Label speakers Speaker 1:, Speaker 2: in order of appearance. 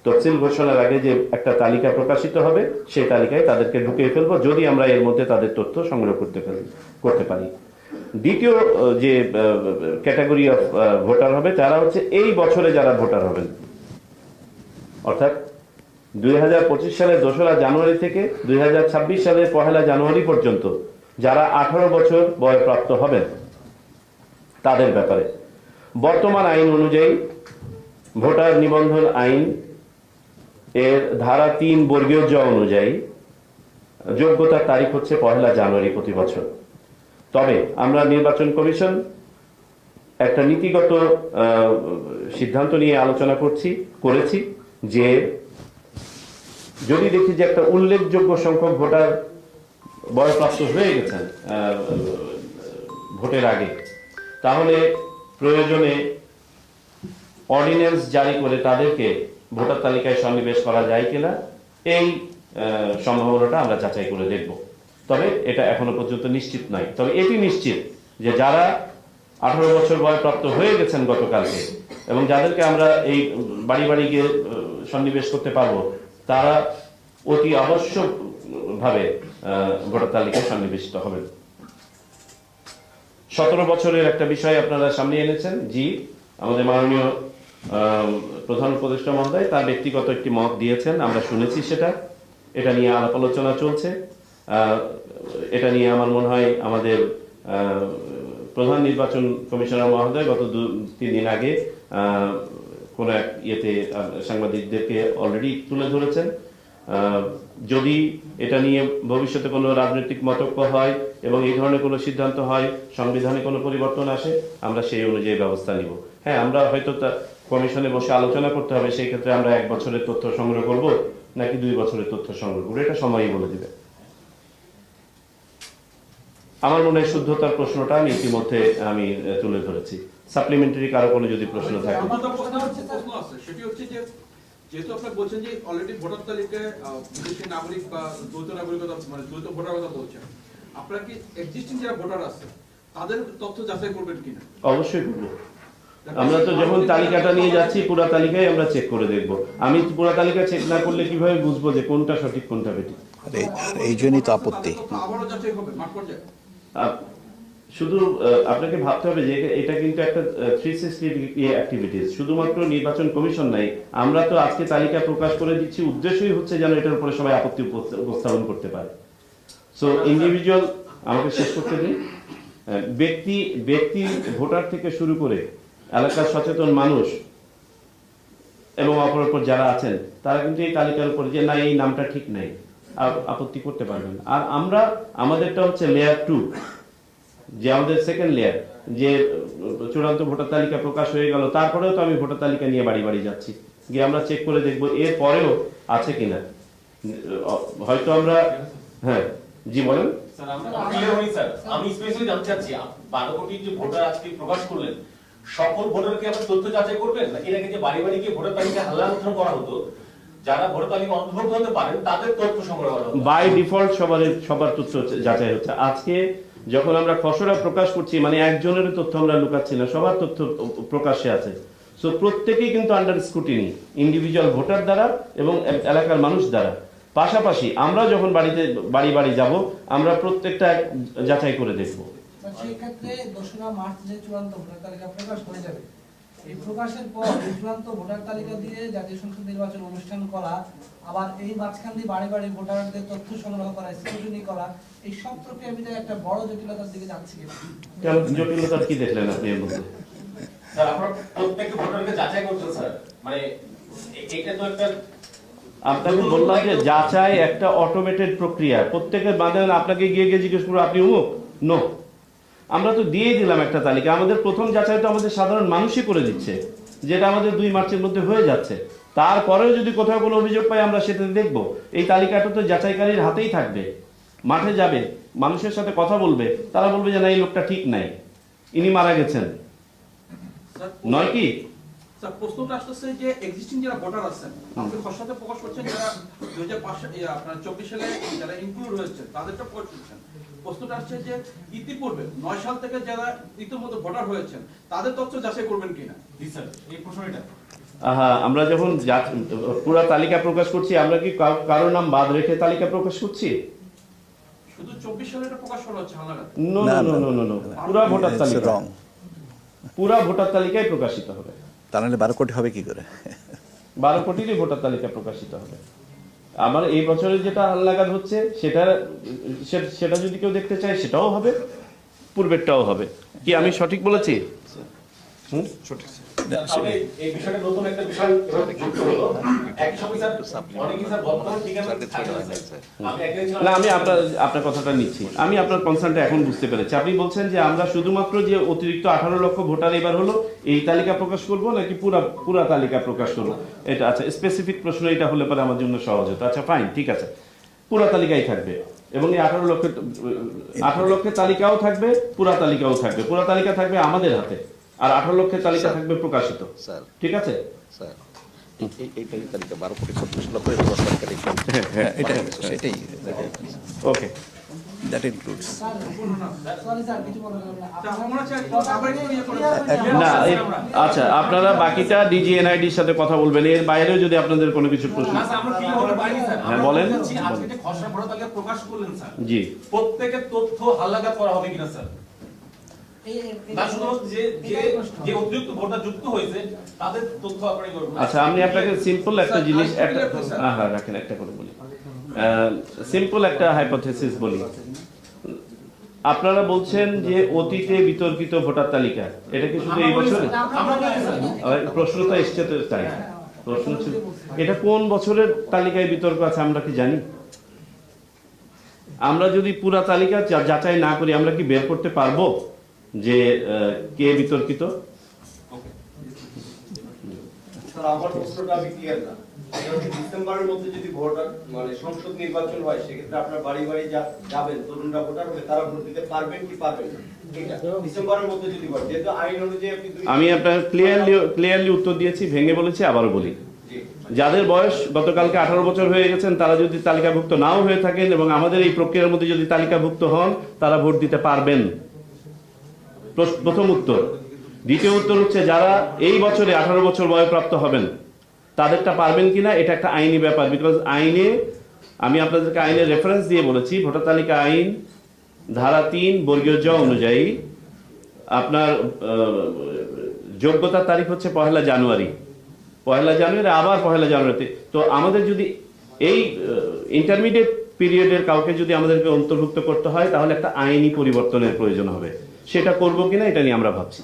Speaker 1: তফসিল ঘোষণার আগে যে একটা তালিকা প্রকাশিত হবে সেই তালিকায় তাদেরকে ঢুকিয়ে ফেলবো, যদি আমরা এর মধ্যে তাদের তথ্য সংগ্রহ করতে পারি। দ্বিতীয় যে ক্যাটাগরি অফ ভোটার হবে তারা হচ্ছে এই বছরে যারা ভোটার হবেন, অর্থাৎ 2025 সালের 2রা জানুয়ারি থেকে 2026 সালের 1লা জানুয়ারি পর্যন্ত যারা 18 বছর বয়প্রাপ্ত হবেন তাদের ব্যাপারে বর্তমান আইন অনুযায়ী ভোটার নিবন্ধন আইন এর ধারা 3 বর্গীয় জ অনুযায়ী যোগ্যতার তারিখ হচ্ছে 1লা জানুয়ারি প্রতি বছর। তবে আমরা নির্বাচন কমিশন একটা নীতিগত সিদ্ধান্ত নিয়ে আলোচনা করেছি যে যদি দেখি যে একটা উল্লেখযোগ্য সংখ্যক ভোটার বয়প্রাপ্ত হয়ে গেছেন ভোটের আগে, তাহলে প্রয়োজনে অর্ডিন্যান্স জারি করে তাদেরকে ভোটার তালিকায় সন্নিবেশ করা যায় কিনা এই সম্ভাবনাটা আমরা যাচাই করে দেখব। তবে এটা এখনো পর্যন্ত নিশ্চিত নয়। তবে এটি নিশ্চিত যে যারা 18 বছর বয়প্রাপ্ত হয়ে গেছেন গতকালকে এবং যাদেরকে আমরা এই বাড়ি বাড়ি গিয়ে সন্নিবেশ করতে পারবো, তারা অতি আবশ্যকভাবে ভোটার তালিকায় সন্নিবেশিত হবেন। 17 বছরের একটা বিষয় আপনারা সামনে এনেছেন। জি, আমাদের মাননীয় প্রধান উপদেষ্টা মহোদয় তার ব্যক্তিগত একটি মত দিয়েছেন, আমরা শুনেছি সেটা। এটা নিয়ে আলাপ আলোচনা চলছে। এটা নিয়ে আমার মনে হয় আমাদের প্রধান নির্বাচন কমিশনার মহোদয় গত 2-3 দিন আগে কোন এক ইয়েতে সাংবাদিকদেরকে অলরেডি তুলে ধরেছেন। যদি এটা নিয়ে ভবিষ্যতে কোনো রাজনৈতিক মতৈক্য হয় এবং এই ধরনের কোনো সিদ্ধান্ত হয়, সংবিধানে কোনো পরিবর্তন আসে, আমরা সেই অনুযায়ী ব্যবস্থা নিব। হ্যাঁ, আমরা হয়তো কমিশনে বসে আলোচনা করতে হবে, সেই ক্ষেত্রে আমরা 1 বছরের তথ্য সংগ্রহ করব নাকি 2 বছরের তথ্য সংগ্রহ করবো, এটা সময়ই বলে দিবে। আমার মনে হয় শুদ্ধতার প্রশ্নটা আমি ইতিমধ্যে আমি তুলে ধরেছি। সাপ্লিমেন্টারি কারো কোনো যদি প্রশ্ন থাকে।
Speaker 2: সেটি হচ্ছে যে যেহেতু আপনি বলছেন যে অলরেডি ভোটার তালিকায় বিদেশি নাগরিক বা দ্বৈত নাগরিকতা মানে দ্বৈত ভোটার কথা বলছেন, আপনারা কি এক্সিস্টিং যারা ভোটার আছে তাদের তথ্য যাচাই করবেন কিনা?
Speaker 1: অবশ্যই করব। আমরা তো যখন তালিকাটা নিয়ে যাচ্ছি পুরো তালিকায় আমরা চেক করে দেখব। আমি পুরো তালিকা চেক না করলে কিভাবে বুঝবো যে কোনটা সঠিক কোনটা বেঠিক?
Speaker 3: এই জন্যই তো আপত্তি।
Speaker 2: আবারও যাচাই হবে মাঠ পর্যায়ে।
Speaker 1: শুধু আপনাকে ভাবতে হবে যে এটা কিন্তু একটা 360 ডিগ্রি অ্যাক্টিভিটিস। শুধুমাত্র নির্বাচন কমিশন নাই, আমরা তো আজকে তালিকা প্রকাশ করে দিচ্ছি, উদ্দেশ্যই হচ্ছে যেন এটার উপরে সবাই আপত্তি উপস্থাপন করতে পারে। সো ইন্ডিভিজুয়াল, আমাকে শেষ করতে দিন। ব্যক্তি ভোটার থেকে শুরু করে এলাকার সচেতন মানুষ এবং অপরাপর যারা আছেন তারা কিন্তু এই তালিকার উপর যে না এই নামটা ঠিক নাই আপত্তি করতে পারবেন। আর আমাদেরটা হচ্ছে লেয়ার 2, যে আমাদের সেকেন্ড লেয়ার, যে চূড়ান্ত ভোটার তালিকা প্রকাশ হয়ে গেল, তারপরেও তো আমি ভোটার তালিকা নিয়ে বাড়ি বাড়ি যাচ্ছি, গিয়ে আমরা চেক করে দেখবো এর পরেও আছে কিনা। হয়তো আমরা হ্যাঁ, জি বলেন।
Speaker 4: স্যার আমি স্পেশালি জানতে চাচ্ছি 12 কোটি যে ভোটার আজকে প্রকাশ করলেন, সকল ভোটারকে আপনি তথ্য যাচাই করবেন নাকি এর আগে যে বাড়ি বাড়ি গিয়ে ভোটার তালিকা হালনাগাদ করা হতো, যারা ভোটার তালিকা অন্তর্ভুক্ত হতে পারেন তাদের তথ্য সংগ্রহ করা হতো?
Speaker 1: বাই ডিফল্ট সবার তথ্য যাচাই হচ্ছে। আজকে যখন আমরা খসড়া প্রকাশ করছি, মানে একজনের তথ্য আমরা লুকাচ্ছি না, সবার তথ্য প্রকাশ্যে আছে। সো প্রত্যেকেই কিন্তু আন্ডার স্ক্রুটিনি, ইন্ডিভিজুয়াল ভোটার দ্বারা এবং এলাকার মানুষ দ্বারা। পাশাপাশি আমরা যখন বাড়ি বাড়ি যাব, আমরা প্রত্যেকটা যাচাই করে দেখব।
Speaker 5: সেই ক্ষেত্রে 2রা মার্চ যে চূড়ান্ত ভোটার তালিকা প্রকাশ হয়ে যাবে, এই প্রকাশের পর চূড়ান্ত ভোটার তালিকা দিয়ে জাতীয় সংসদ নির্বাচন অনুষ্ঠান করা, আবার এই মাঝখান দিয়ে বাড়ি বাড়ি ভোটারদের তথ্য সংগ্রহ করা, স্ক্রুটিনি করা, এই সব প্রক্রিয়ার ভিতরে একটা বড় জটিলতার দিকে যাচ্ছে কিনা?
Speaker 1: জটিলতা কি দেখলেন আপনি এর মধ্যে?
Speaker 4: স্যার আপনারা প্রত্যেকটা ভোটারকে যাচাই করছেন স্যার, মানে এটা তো একটা,
Speaker 1: আপনাকে বললাম যে যাচাই একটা অটোমেটেড প্রক্রিয়া। প্রত্যেকের বাঁধেন আপনাকে গিয়ে জিজ্ঞেস করবো আপনি অমুক, নো, আমরা তো দিয়ে দিলাম একটা তালিকা। আমাদের প্রথম যাচাই তো আমাদের সাধারণ মানুষই করে দিচ্ছে, যেটা আমাদের 2 মার্চের মধ্যে হয়ে যাচ্ছে। তারপরেও যদি কোথাও কোনো অভিযোগ পাই আমরা সেটা দেখব। এই তালিকাটা তো যাচাইকারীর হাতেই থাকবে। মাঠে যাবে, মানুষের সাথে কথা বলবে, তারা বলবে যে না এই লোকটা ঠিক নাই, ইনি মারা গেছেন, নয় কি?
Speaker 2: স্যার প্রশ্নটা আসছে যে এক্সিস্টিং যারা ভোটার আছেন, আপনি খসড়াতে প্রকাশ করছেন যারা 2024 সালে যারা ইনক্লুড হয়েছে তাদেরটা প্রকাশ করছেন। প্রশ্নটা আসছে যে ইতিপূর্বে 9 সাল থেকে যারা ইতিমধ্যে ভোটার হয়েছেন তাদের তথ্য যাচাই করবেন কিনা?
Speaker 4: জি স্যার, এই প্রশ্নটা
Speaker 1: আমরা যখন পুরো তালিকা প্রকাশ করছি, আমরা কি কারোর নাম বাদ রেখে তালিকা প্রকাশ করছি?
Speaker 2: শুধু 24 সালে এটা প্রকাশ করা হচ্ছে হালনাগাদ।
Speaker 1: No no no no no, পুরো ভোটার তালিকা,
Speaker 3: রং।
Speaker 1: পুরা ভোটার তালিকায় প্রকাশিত হবে।
Speaker 3: তা নাহলে 12 কোটি হবে কি করে?
Speaker 1: 12 কোটিরই ভোটার তালিকা প্রকাশিত হবে। আমার এই বছরে যেটা হালনাগাদ হচ্ছে সেটা যদি কেউ দেখতে চায় সেটাও হবে, পূর্বেরটাও হবে। কি আমি সঠিক বলেছি?
Speaker 4: তাহলে এই বিষয়টা নতুন একটা বিষয় যুক্ত হলো। একই সঙ্গে স্যার অনেকেই স্যার বর্তমানে ঠিকানা থাকে না স্যার। আমি একদিন
Speaker 1: না, আমি আপনার কথাটা নিচ্ছি। আমি আপনার কনসার্নটা এখন বুঝতে পেরেছি। আপনি বলছেন যে আমরা শুধুমাত্র যে অতিরিক্ত 18 লক্ষ ভোটার এবার হলো এই তালিকা প্রকাশ করব নাকি পুরা তালিকা প্রকাশ করব, এটা আচ্ছা স্পেসিফিক প্রশ্ন। এটা হলে পরে আমার জন্য সহজ হতো। আচ্ছা ফাইন, ঠিক আছে, পুরা তালিকাই থাকবে এবং এই 18 লক্ষের তালিকাও থাকবে, পুরা তালিকাও থাকবে। পুরা তালিকা থাকবে আমাদের হাতে, আর 18 লক্ষের তালিকা থাকবে প্রকাশিত।
Speaker 3: স্যার,
Speaker 1: ঠিক আছে
Speaker 3: স্যার এইটাই তালিকা 12 কোটি 36 লক্ষ 10 তালিকা এটাই
Speaker 1: okay.
Speaker 3: That includes.
Speaker 5: Sorry sir, কিছু বলার নেই।
Speaker 2: আমরা চাই আবার একটু ইয়ে করে
Speaker 1: না আচ্ছা, আপনারা বাকিটা ডিজিএনআইডির সাথে কথা বলবেন। এর বাইরেও যদি আপনাদের কোনো কিছু প্রশ্ন।
Speaker 4: না স্যার, আমরা কি বলতে পারি স্যার?
Speaker 1: হ্যাঁ, বলেন।
Speaker 4: আজকে যে খসড়া ভোটার তালিকা প্রকাশ করলেন স্যার,
Speaker 1: জি,
Speaker 4: প্রত্যেকের তথ্য হালনাগাদ করা হবে কিনা স্যার? না শুধু যে অতিরিক্ত ভোটার যুক্ত হয়েছে তাদের তথ্য আপনি করবেন।
Speaker 1: আচ্ছা আমি আপনাকে সিম্পল একটা জিনিস হ্যাঁ রাখেন, একটা করে বলি। সিম্পল একটা হাইপোথেসিস বলি। আপনারা বলছেন যে অতীতে বিতর্কিত ভোটার তালিকা, এটা কি শুধু এই বছরে? প্রশ্ন তো এসছে তো, তাই প্রশ্ন ছিল এটা কোন বছরের তালিকায় বিতর্ক আছে আমরা কি জানি? আমরা যদি পুরা তালিকা যাচাই না করি আমরা কি বের করতে পারবো যে কে বিতর্কিত?
Speaker 6: স্যার, আমার প্রশ্নটা আমি ক্লিয়ার না। ডিসেম্বরের মধ্যে যদি ভোটার মানে সংসদ নির্বাচন হয়, সেক্ষেত্রে আপনার বাড়ি বাড়ি যাবেন, তরুণরা ভোটার হবে, তারা ভোট দিতে পারবেন কি পারবেন না? এটা ডিসেম্বরের মধ্যে যদি হয়, যেহেতু আইন অনুযায়ী আপনি
Speaker 1: আমি আপনার ক্লিয়ারলি উত্তর দিয়েছি, ভেঙে বলেছি, আবারও বলি। যাদের বয়স গতকালকে 18 বছর হয়ে গেছেন তারা যদি তালিকাভুক্ত নাও হয়ে থাকেন এবং আমাদের এই প্রক্রিয়ার মধ্যে যদি তালিকাভুক্ত হন, তারা ভোট দিতে পারবেন। প্রথম উত্তর। দ্বিতীয় উত্তর হচ্ছে যারা এই বছরে 18 বছর বয়প্রাপ্ত হবেন তাদেরটা পারবেন কিনা, এটা একটা আইনি ব্যাপার। বিকজ আইনে, আমি আপনাদেরকে আইনের রেফারেন্স দিয়ে বলেছি, ভোটার তালিকা আইন ধারা 3 বর্গীয় জ অনুযায়ী আপনার যোগ্যতার তারিখ হচ্ছে 1 জানুয়ারি, আবার 1 জানুয়ারিতে। তো আমাদের যদি এই ইন্টারমিডিয়েট পিরিয়ডের কাউকে যদি আমাদেরকে অন্তর্ভুক্ত করতে হয় তাহলে একটা আইনি পরিবর্তনের প্রয়োজন হবে। সেটা করবো কিনা এটা নিয়ে আমরা ভাবছি।